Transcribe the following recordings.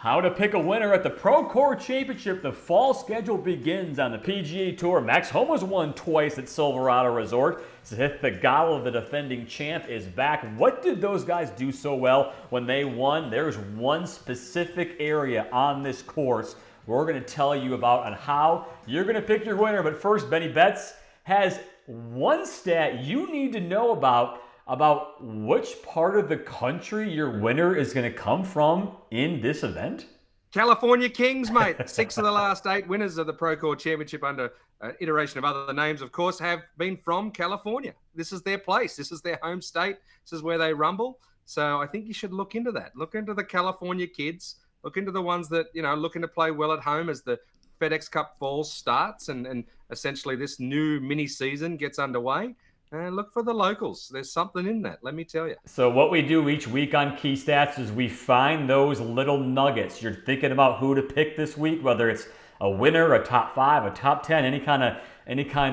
How to pick a winner at the Procore Championship. The fall schedule begins on the PGA TOUR. Max Homa's won twice at Silverado Resort. Sahith Theegala, the defending champ, is back. What did those guys do so well when they won? There's one specific area on this course we're going to tell you about on how you're going to pick your winner. But first, Benny Betts has one stat you need to know about which part of the country your winner is going to come from in this event? California Kings, mate. 6 of the last 8 winners of the Procore Championship under iteration of other names, of course, have been from California. This is their place. This is their home state. This is where they rumble. So I think you should look into that. Look into the California kids. Look into the ones that, looking to play well at home as the FedExCup Fall starts and essentially this new mini season gets underway. And look for the locals. There's something in that, let me tell you. So what we do each week on Key Stats is we find those little nuggets. You're thinking about who to pick this week, whether it's a winner, a top 5, a top 10, any kind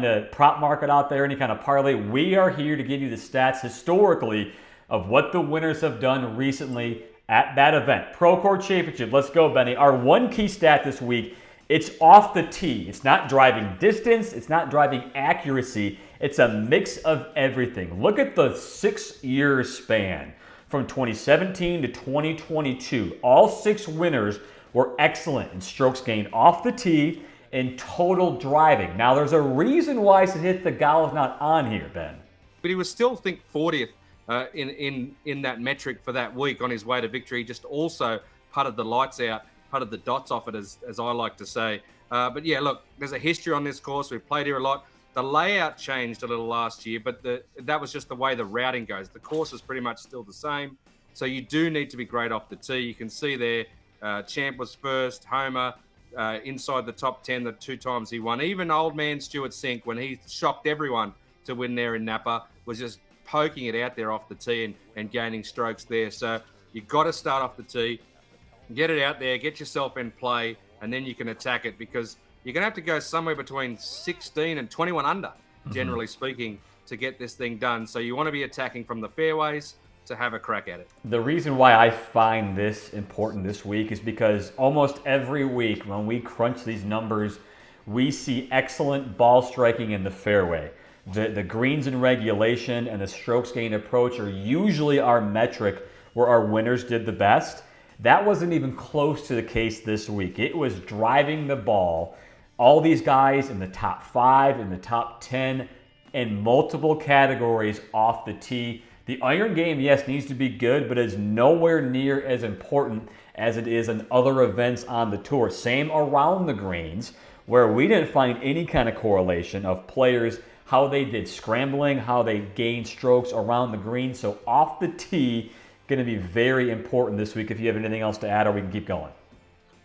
of prop market out there, any kind of parlay. We are here to give you the stats historically of what the winners have done recently at that event. Procore Championship. Let's go, Benny. Our one key stat this week, it's off the tee. It's not driving distance. It's not driving accuracy. It's a mix of everything. Look at the 6-year span from 2017 to 2022. All 6 winners were excellent in strokes gained off the tee and total driving. Now, there's a reason why Sahith Theegala is not on here, Ben. But he was still, 40th in that metric for that week on his way to victory. He just also putted the lights out, putted the dots off it, as I like to say. But yeah, look, there's a history on this course. We've played here a lot. The layout changed a little last year, but that was just the way the routing goes. The course is pretty much still the same. So you do need to be great off the tee. You can see there, Champ was first, Homer inside the top 10 the 2 times he won. Even old man Stuart Sink, when he shocked everyone to win there in Napa, was just poking it out there off the tee and gaining strokes there. So you've got to start off the tee, get it out there, get yourself in play, and then you can attack it, because you're going to have to go somewhere between 16 and 21 under, generally speaking, to get this thing done. So you want to be attacking from the fairways to have a crack at it. The reason why I find this important this week is because almost every week when we crunch these numbers, we see excellent ball striking in the fairway. The greens in regulation and the strokes gained approach are usually our metric where our winners did the best. That wasn't even close to the case this week. It was driving the ball. All these guys in the top 5, in the top 10, in multiple categories off the tee. The iron game, yes, needs to be good, but is nowhere near as important as it is in other events on the tour. Same around the greens, where we didn't find any kind of correlation of players, how they did scrambling, how they gained strokes around the green. So off the tee, going to be very important this week. If you have anything else to add, or we can keep going.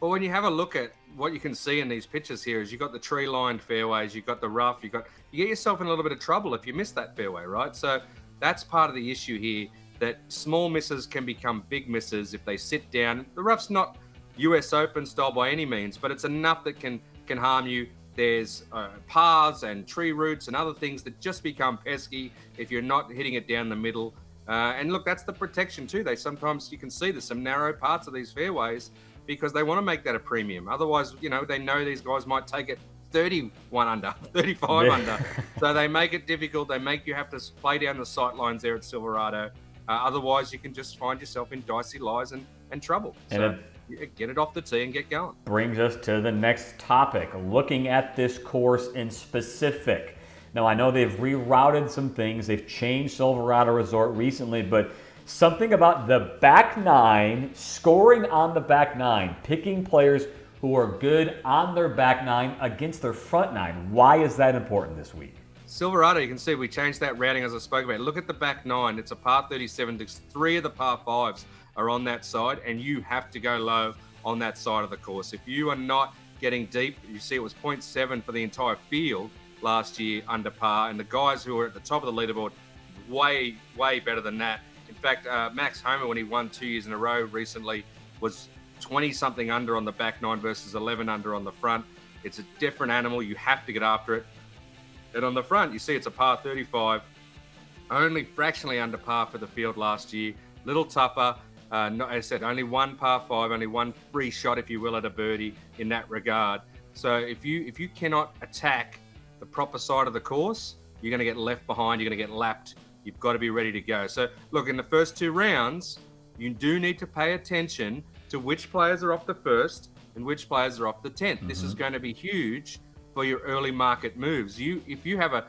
Well, when you have a look at what you can see in these pictures here is you've got the tree-lined fairways, you've got the rough, you get yourself in a little bit of trouble if you miss that fairway, right? So that's part of the issue here, that small misses can become big misses if they sit down. The rough's not US Open style by any means, but it's enough that can harm you. There's paths and tree roots and other things that just become pesky if you're not hitting it down the middle. And look, that's the protection too. Sometimes you can see there's some narrow parts of these fairways because they want to make that a premium. Otherwise, they know these guys might take it 31 under, 35 under. So they make it difficult. They make you have to play down the sight lines there at Silverado. Otherwise, you can just find yourself in dicey lies and trouble. So get it off the tee and get going. Brings us to the next topic, looking at this course in specific. Now, I know they've rerouted some things. They've changed Silverado Resort recently, but something about the back 9, scoring on the back 9, picking players who are good on their back 9 against their front 9. Why is that important this week? Silverado, you can see we changed that routing as I spoke about. Look at the back 9. It's a par 37. 3 of the par 5s are on that side, and you have to go low on that side of the course. If you are not getting deep, you see it was 0.7 for the entire field last year under par, and the guys who were at the top of the leaderboard, way better than that. In fact, Max Homer, when he won 2 years in a row recently, was 20-something under on the back 9 versus 11 under on the front. It's a different animal. You have to get after it. And on the front, you see it's a par 35, only fractionally under par for the field last year. Little tougher. As I said, only one par 5, only one free shot, if you will, at a birdie in that regard. So if you cannot attack the proper side of the course, you're going to get left behind. You're going to get lapped. You've got to be ready to go. So look, in the first 2 rounds, you do need to pay attention to which players are off the first and which players are off the 10th. This is going to be huge for your early market moves. If you have a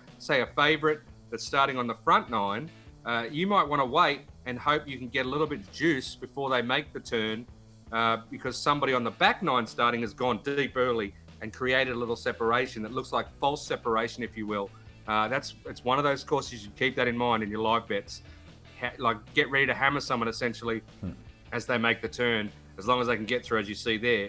favorite that's starting on the front 9, you might want to wait and hope you can get a little bit of juice before they make the turn, because somebody on the back 9 starting has gone deep early and created a little separation that looks like false separation, if you will. It's one of those courses. You should keep that in mind in your live bets. Get ready to hammer someone essentially as they make the turn, as long as they can get through, as you see there,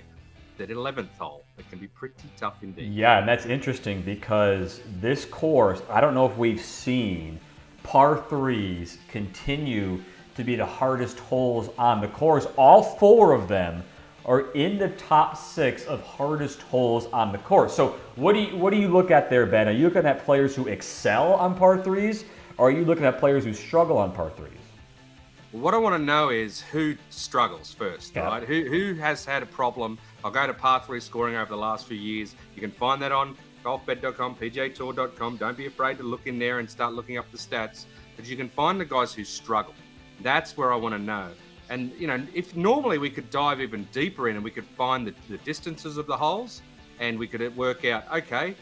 that 11th hole. It can be pretty tough indeed. Yeah, and that's interesting because this course, I don't know if we've seen par 3s continue to be the hardest holes on the course. All 4 of them are in the top 6 of hardest holes on the course. So what do you look at there, Ben? Are you looking at players who excel on par 3s, or are you looking at players who struggle on par 3s? What I want to know is who struggles first, right? Who has had a problem? I'll go to par 3 scoring over the last few years. You can find that on golfbet.com, pgatour.com. Don't be afraid to look in there and start looking up the stats. But you can find the guys who struggle. That's where I want to know. And, if normally we could dive even deeper in and we could find the distances of the holes, and we could work out, okay,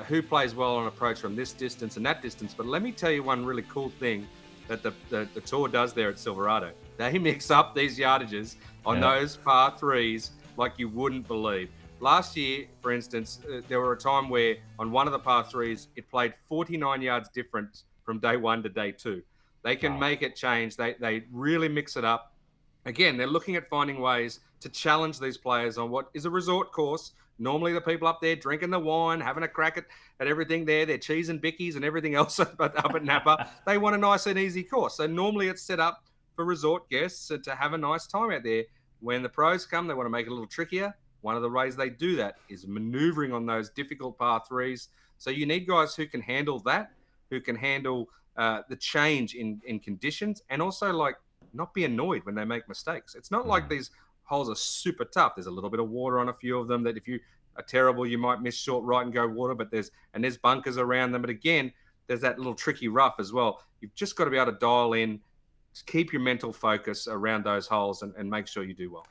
who plays well on approach from this distance and that distance. But let me tell you one really cool thing that the tour does there at Silverado. They mix up these yardages on those par 3s like you wouldn't believe. Last year, for instance, there were a time where on one of the par 3s, it played 49 yards different from day 1 to day 2. They can make it change. They really mix it up. Again, they're looking at finding ways to challenge these players on what is a resort course. Normally the people up there drinking the wine, having a crack at everything there, their cheese and bickies and everything else up at Napa. They want a nice and easy course. So normally it's set up for resort guests to have a nice time out there. When the pros come, they want to make it a little trickier. One of the ways they do that is maneuvering on those difficult par 3s. So you need guys who can handle that, who can handle the change in conditions, and also not be annoyed when they make mistakes. It's not like these holes are super tough. There's a little bit of water on a few of them that if you are terrible, you might miss short right and go water, but there's bunkers around them. But again, there's that little tricky rough as well. You've just got to be able to dial in, keep your mental focus around those holes and make sure you do well.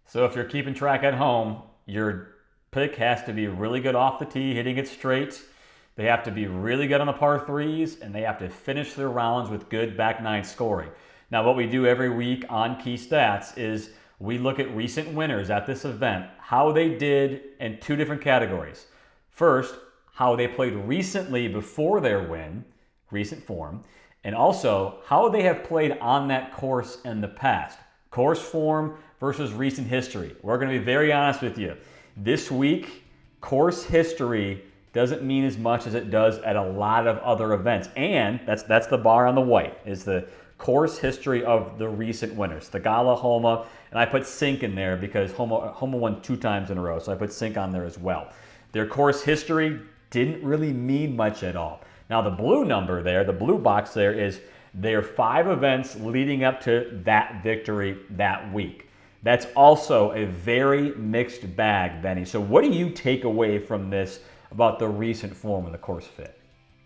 So if you're keeping track at home, your pick has to be really good off the tee, hitting it straight. They have to be really good on the par 3s, and they have to finish their rounds with good back 9 scoring. Now, what we do every week on Key Stats is we look at recent winners at this event, how they did in 2 different categories. First, how they played recently before their win, recent form, and also how they have played on that course in the past. Course form versus recent history. We're going to be very honest with you. This week, course history doesn't mean as much as it does at a lot of other events. And that's the bar on the white, is the course history of the recent winners. The Gala, Homa, and I put Sink in there because Homa won 2 times in a row, so I put Sink on there as well. Their course history didn't really mean much at all. Now the blue number there, the blue box there, is their 5 events leading up to that victory that week. That's also a very mixed bag, Benny. So what do you take away from this about the recent form of the course fit?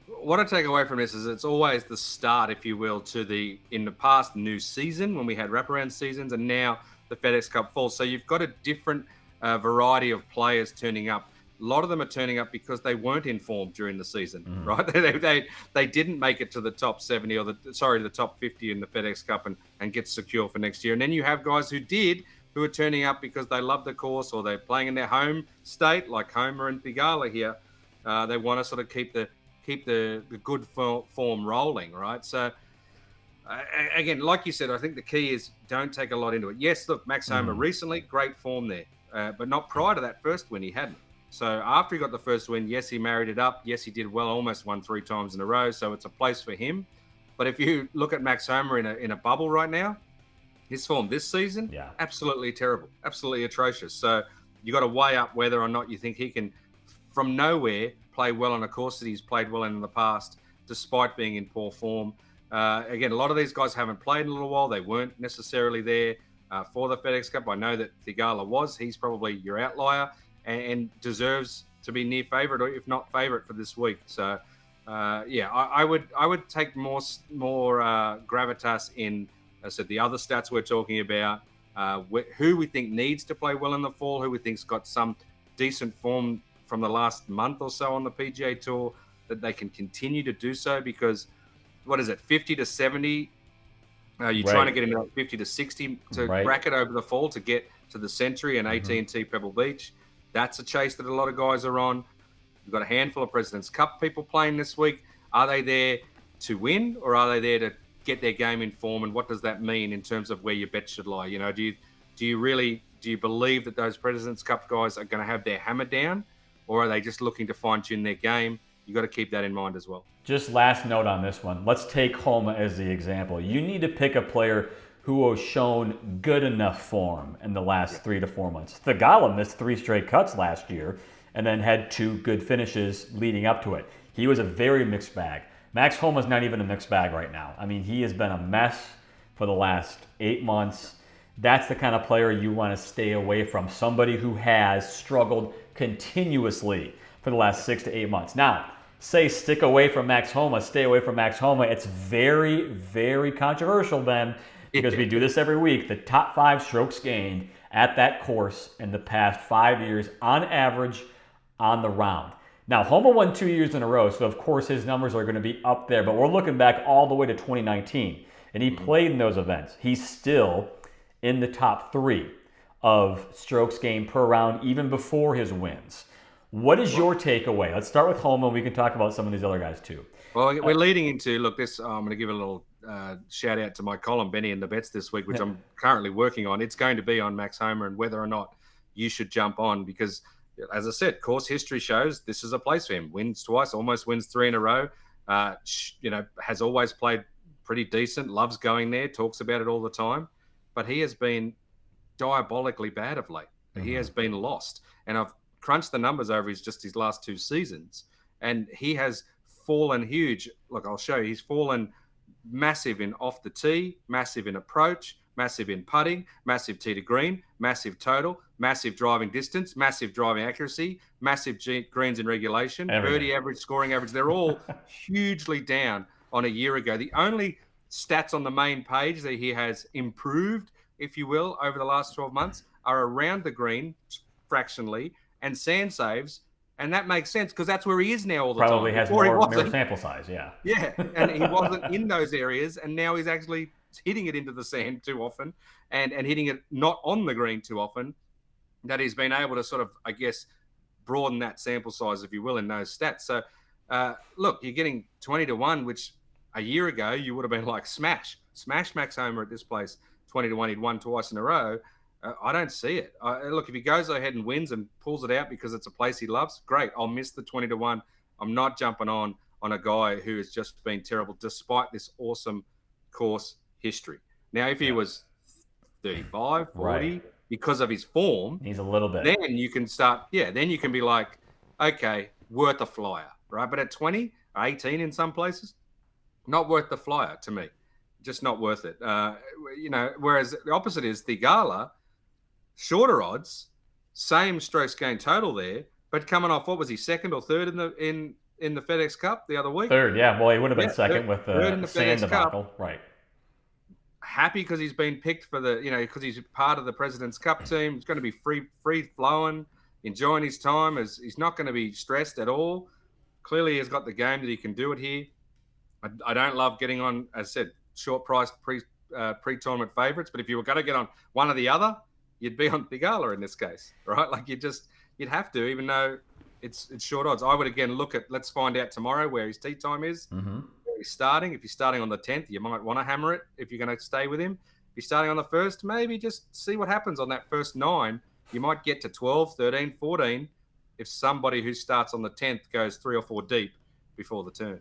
What I take away from this is it's always the start, if you will, to in the past new season when we had wraparound seasons, and now the FedExCup Fall. So you've got a different variety of players turning up. A lot of them are turning up because they weren't informed during the season, right? They didn't make it to the top 70 or the top 50 in the FedEx Cup and get secure for next year. And then you have guys who are turning up because they love the course or they're playing in their home state, like Homer and Pigala here. They want to sort of keep the good form rolling, right? So again, like you said, I think the key is don't take a lot into it. Yes, look, Max Homer recently, great form there, but not prior to that first win, he hadn't. So after he got the first win, yes, he married it up. Yes, he did well, almost won 3 times in a row. So it's a place for him. But if you look at Max Homer in a bubble right now, his form this season, absolutely terrible, absolutely atrocious. So you got to weigh up whether or not you think he can, from nowhere, play well on a course that he's played well in the past, despite being in poor form. Again, a lot of these guys haven't played in a little while. They weren't necessarily there for the FedEx Cup. I know that Theegala was. He's probably your outlier and deserves to be near favourite, or if not favourite, for this week. So, I would take more gravitas in, as I said, the other stats we're talking about, who we think needs to play well in the fall, who we think's got some decent form from the last month or so on the PGA Tour, that they can continue to do so, because what is it, 50 to 70? You're trying to get into 50 to 60 to bracket over the fall to get to the Century and AT&T Pebble Beach. That's a chase that a lot of guys are on. You've got a handful of President's Cup people playing this week. Are they there to win, or are they there to get their game in form? And what does that mean in terms of where your bet should lie? You know, do you believe that those President's Cup guys are going to have their hammer down, or are they just looking to fine tune their game? You got to keep that in mind as well. Just last note on this one. Let's take Homa as the example. You need to pick a player who has shown good enough form in the last 3 to 4 months. Theegala missed 3 straight cuts last year and then had 2 good finishes leading up to it. He was a very mixed bag. Max Homa's not even a mixed bag right now. I mean, he has been a mess for the last 8 months. That's the kind of player you want to stay away from, somebody who has struggled continuously for the last 6 to 8 months. Now, say stick away from Max Homa, stay away from Max Homa. It's very, very controversial then, because we do this every week. The top 5 strokes gained at that course in the past 5 years on average on the round. Now, Homa won 2 years in a row, so of course his numbers are going to be up there, but we're looking back all the way to 2019, and he played in those events. He's still in the top 3 of strokes gained per round, even before his wins. What is your takeaway? Let's start with Homa, and we can talk about some of these other guys too. Well, we're leading into, look, this. I'm going to give a little shout out to my column, Benny and the Bets this week, which I'm currently working on. It's going to be on Max Homa and whether or not you should jump on, because, as I said, course history shows this is a place for him. Wins twice, almost wins 3 in a row. Has always played pretty decent, loves going there, talks about it all the time. But he has been diabolically bad of late. He has been lost. And I've crunched the numbers over his last 2 seasons, and he has fallen huge. Look, I'll show you. He's fallen massive in off the tee, massive in approach, massive in putting, massive tee to green, massive total, massive driving distance, massive driving accuracy, massive greens in regulation, birdie average, scoring average. They're all hugely down on a year ago. The only stats on the main page that he has improved, if you will, over the last 12 months are around the green fractionally and sand saves. And that makes sense, because that's where he is now all the Probably time. has more sample size, yeah. Yeah, and he wasn't in those areas, and now he's actually hitting it into the sand too often and hitting it not on the green too often, that he's been able to sort of, I guess, broaden that sample size, if you will, in those stats. So, look, you're getting 20 to 1, which a year ago you would have been like, smash Max Homa at this place, 20 to 1. He'd won twice in a row. I don't see it. Look, if he goes ahead and wins and pulls it out because it's a place he loves, great. I'll miss the 20 to 1. I'm not jumping on a guy who has just been terrible despite this awesome course history. Now, if he was 35, 40, because of his form, he's a little bit. Then you can start, then you can be like, okay, worth a flyer, right? But at 20, 18 in some places, not worth the flyer to me. Just not worth it. Whereas the opposite is Theegala, shorter odds, same strokes gained total there, but coming off, what was he, second or third in the FedEx Cup the other week? Third, yeah. Well, he would have been second with the sand debacle, right? Happy because he's been picked for because he's part of the President's Cup team. He's going to be free flowing, enjoying his time. As he's not going to be stressed at all. Clearly, he's got the game that he can do it here. I don't love getting on, as I said, short price pre-tournament favorites, but if you were going to get on one or the other, you'd be on Theegala in this case, right? Like you'd have to, even though it's short odds. I would again look at, let's find out tomorrow where his tee time is, where he's starting. If he's starting on the 10th, you might want to hammer it if you're going to stay with him. If he's starting on the 1st, maybe just see what happens on that first 9. You might get to 12, 13, 14 if somebody who starts on the 10th goes 3 or 4 deep before the turn.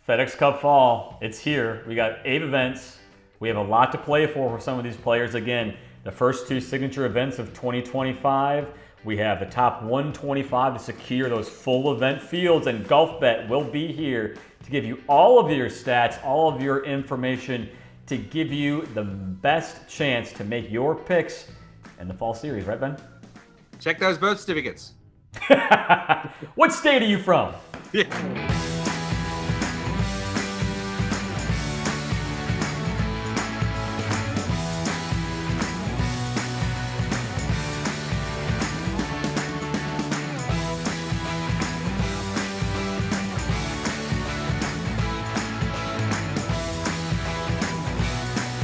FedExCup Fall, it's here. We got 8 events. We have a lot to play for some of these players. Again, the first 2 signature events of 2025. We have the top 125 to secure those full event fields, and Golfbet will be here to give you all of your stats, all of your information, to give you the best chance to make your picks in the fall series, right, Ben? Check those birth certificates. What state are you from? Yeah.